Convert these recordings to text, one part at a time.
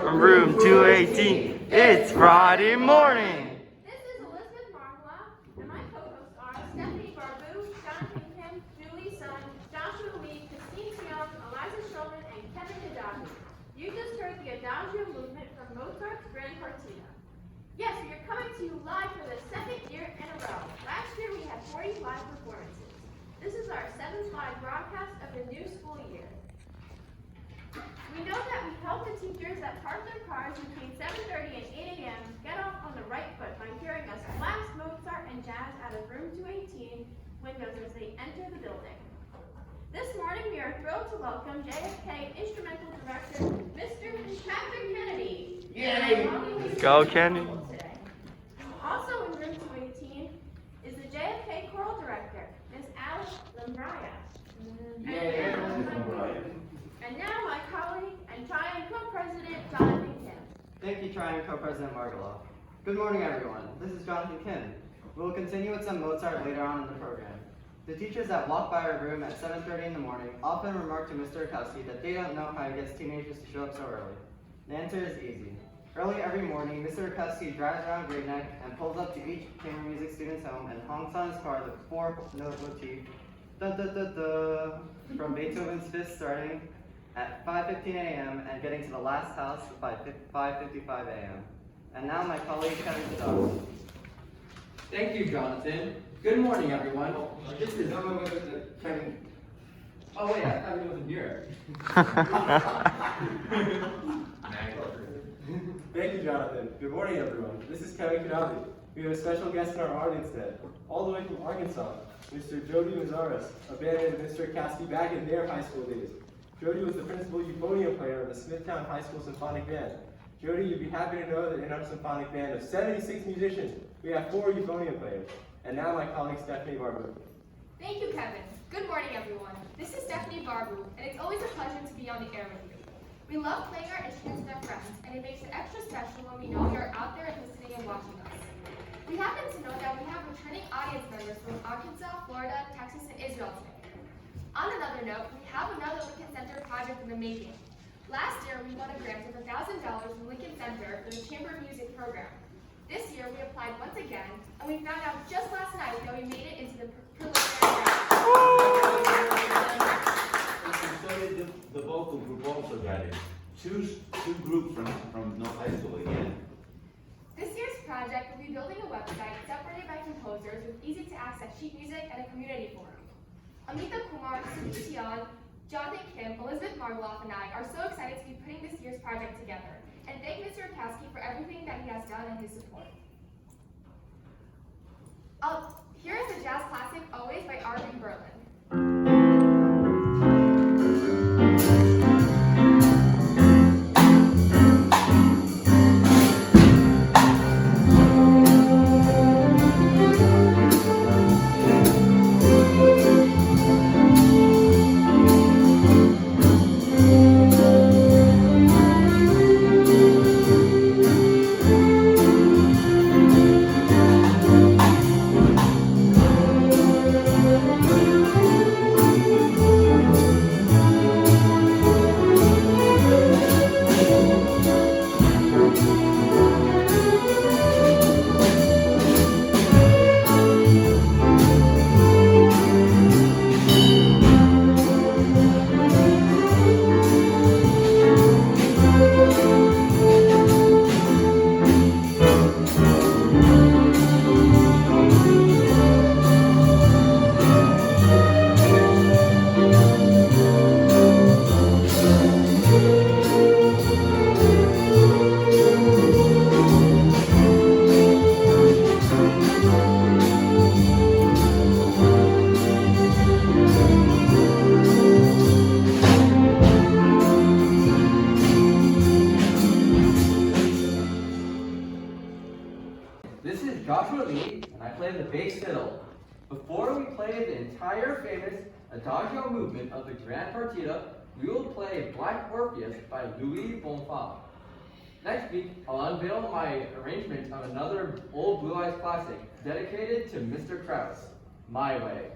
from room 218. It's Friday morning. This is Elizabeth Margiloff, and my co-hosts are Stephany Barbu, Jonathan Kim, Julie Sun, Joshua Lee, Tiong, Eliza Schulman, and Kevin Khadavi. You just heard the Adagio Movement from Mozart's Grand Partita. Yes, we are coming to you live for the second year in a row. Last year we had 45 performances. This is our 7th live broadcast of the new school year. We know that we help the teachers that park their cars between 7:30 and 8 a.m. get off on the right foot by hearing us blast Mozart and jazz out of room 218 windows as they enter the building. This morning we are thrilled to welcome JFK Instrumental Director, Mr. Patrick Kennedy. Yay! Go Kennedy! Also in room 218 is the JFK Choral Director, Ms. Allie Lamraia. And now my colleague and Tiong co-president, Jonathan Kim. Thank you, Tiong co-president Margiloff. Good morning, everyone. This is Jonathan Kim. We will continue with some Mozart later on in the program. The teachers that walk by our room at 7:30 in the morning often remark to Mr. Akowski that they don't know how he gets teenagers to show up so early. The answer is easy. Early every morning, Mr. Akowski drives around Great Neck and pulls up to each chamber music student's home and honks on his car the 4-note motif, da-da-da-da, from Beethoven's Fifth starting at 5:15 a.m. and getting to the last house by 5:55 a.m. And now my colleague Kevin Khadavi. Thank you, Jonathan. Good morning, everyone. This is Kevin. Oh wait, I thought it wasn't here. Thank you, Jonathan. Good morning, everyone. This is Kevin Khadavi. We have a special guest in our audience today, all the way from Arkansas, Mr. Jody Mazaris, a bandmate of Mr. Akowski back in their high school days. Jody was the principal euphonium player of the Smithtown High School Symphonic Band. Jody, you'd be happy to know that in our symphonic band of 76 musicians, we have 4 euphonium players. And now my colleague Stephany Barbu. Thank you, Kevin. Good morning, everyone. This is Stephany Barbu, and it's always a pleasure to be on the air with you. We love playing our instruments with our friends, and it makes it extra special when we know you're out there and listening and watching us. We happen to know that we have returning audience members from Arkansas, Florida, Texas, and Israel today. On another note, we have another Lincoln Center project in the making. Last year, we won a grant of $1,000 from Lincoln Center for the Chamber Music program. This year, we applied once again, and we found out just last night that we made it into the preliminary round. So did the vocal group also got it. Two groups from North High School again. This year's project will be building a website separated by composers with easy-to-access sheet music and a community forum. Amita Kumar, Tiong, Jonathan Kim, Elizabeth Margiloff, and I are so excited to be putting this year's project together, and thank Mr. Akowski for everything that he has done and his support. Here is the jazz classic Always by Arvin Berlin. This is Joshua Lee, and I play the bass fiddle. Before we play the entire famous Adagio Movement of the Grand Partita, we will play Black Orpheus by Louis Bonfa. Next week, I'll unveil my arrangement of another old Blue Eyes classic dedicated to Mr. Krauss, My Way.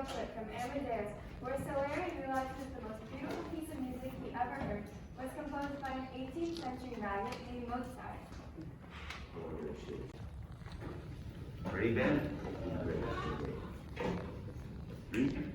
video clip from Amadeus, where Salieri realizes the most beautiful piece of music he ever heard was composed by an 18th century magnate named Mozart. Ready, Ben? Ready?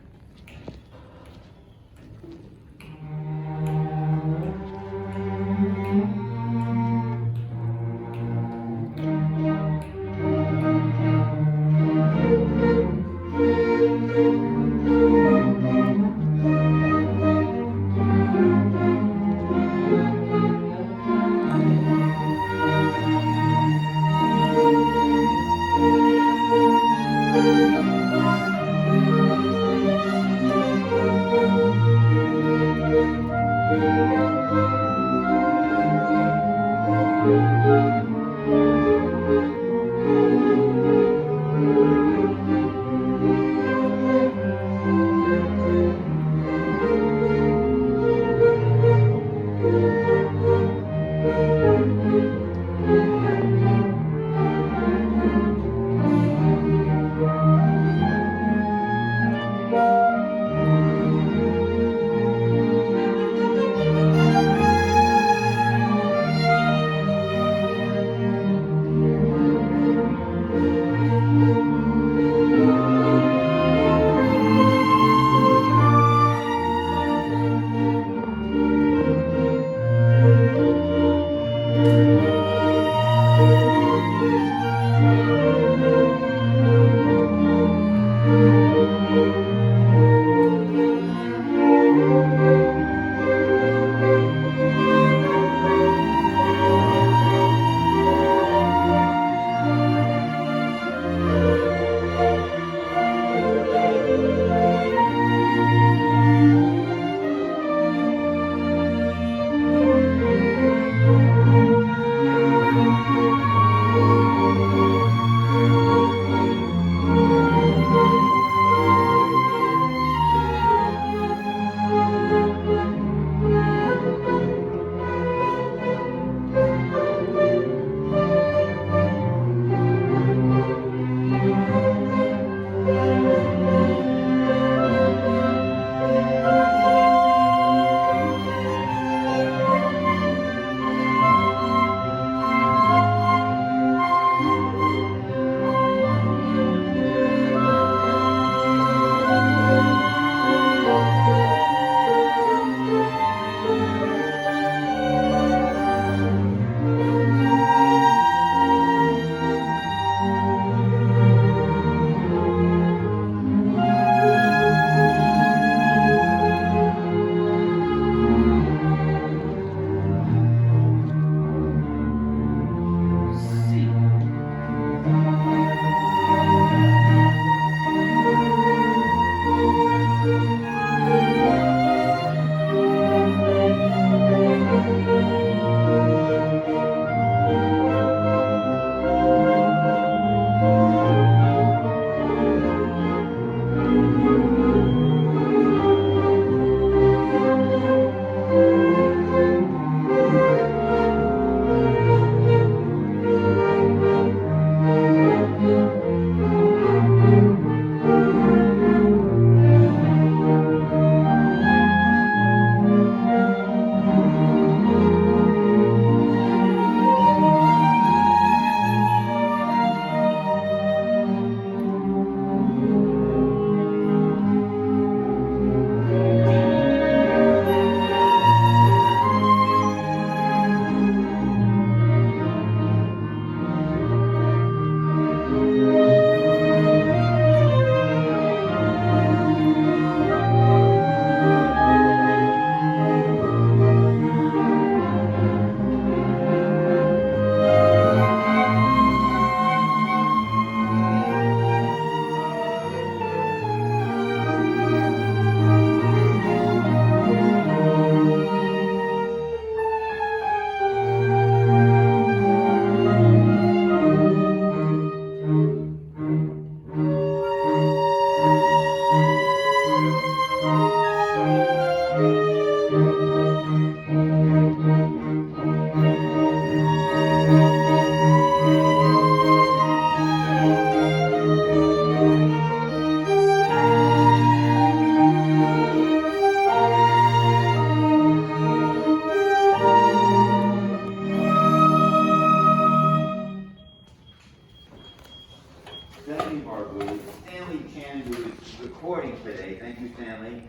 recording today. Thank you, Stanley.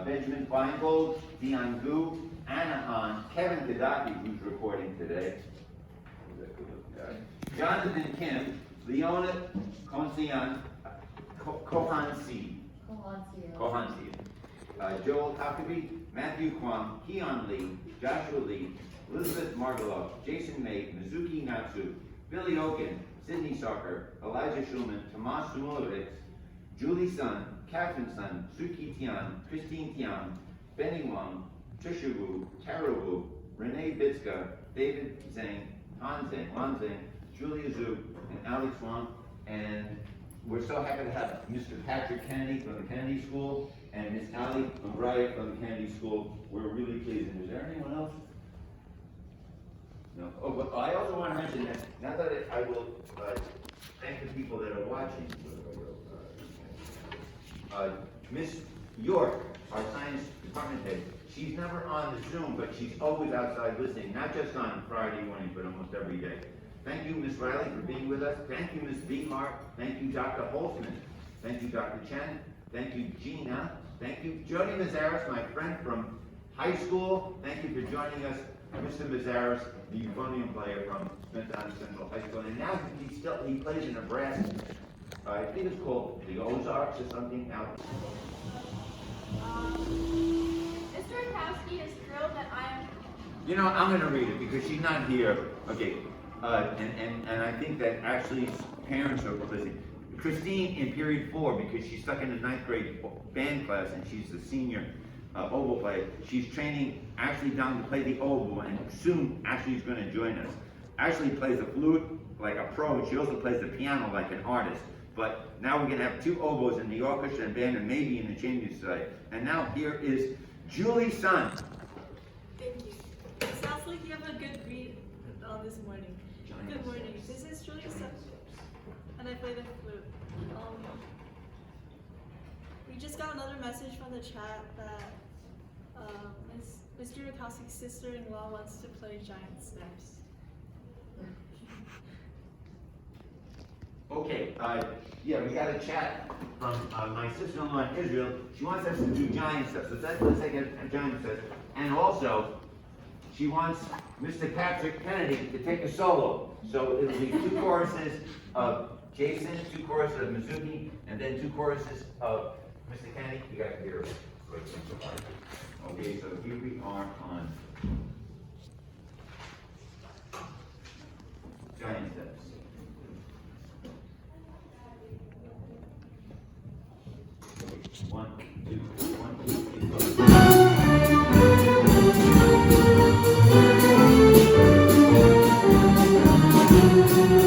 Benjamin Feingold, Dian Gu, Anna Han, Kevin Khadavi, who's recording today. Jonathan Kim, Leona Konsian, Kohansi, Joel Takabi, Matthew Kwong, Keon Lee, Joshua Lee, Elizabeth Margiloff, Jason May, Mizuki Natsu, Billy Oken, Sydney Soccer, Elijah Schulman, Tomas Sumulovic, Julie Sun, Catherine Sun, Suki Tian, Christine Tiang, Benny Wang, Trisha Wu, Tara Wu, Renee Bitska, David Zhang, Han Zhang, Wan Zhang, Julia Zhu, and Alex Wang. And we're so happy to have Mr. Patrick Kennedy from the Kennedy School and Miss Allie Lamraia from the Kennedy School. We're really pleased. And is there anyone else? No. Oh, but I also want to mention that now that I will thank the people that are watching. Miss York, our science department head, she's never on the Zoom, but she's always outside listening, not just on Friday morning, but almost every day. Thank you, Ms. Riley, for being with us. Thank you, Ms. Beamar. Thank you, Dr. Holtzman. Thank you, Dr. Chen. Thank you, Gina. Thank you, Jody Mazaris, my friend from high school. Thank you for joining us, Mr. Mazaris, the euphonium player from Smith Island Central High School. And now he plays in a brass, I think it's called the Ozarks or something out. Mr. Rakowski is thrilled that I am. You know, I'm going to read it because she's not here. Okay. And I think that actually parents are listening. Christine in period 4, because she's stuck in the 9th grade band class and she's the senior oboe player. She's training Ashley down to play the oboe, and soon Ashley's going to join us. Ashley plays the flute like a pro, and she also plays the piano like an artist. But now we're going to have 2 oboes in the orchestra and band, and maybe in the chamber side. And now here is Julie Sun. Thank you. It sounds like you have a good read this morning. Good morning. This is Julie Sun, and I play the flute. We just got another message from the chat that Mr. Rakowski's sister-in-law wants to play Giant Steps. Okay, yeah, we got a chat from my sister-in-law in Israel. She wants us to do giant steps. So let's take a giant step. And also, she wants Mr. Patrick Kennedy to take a solo. So it'll be 2 choruses of Jason, 2 choruses of Mizuki, and then 2 choruses of Mr. Kennedy. You got to hear it. Okay, so here we are on giant steps. One, two, 1, 2, 3, 4.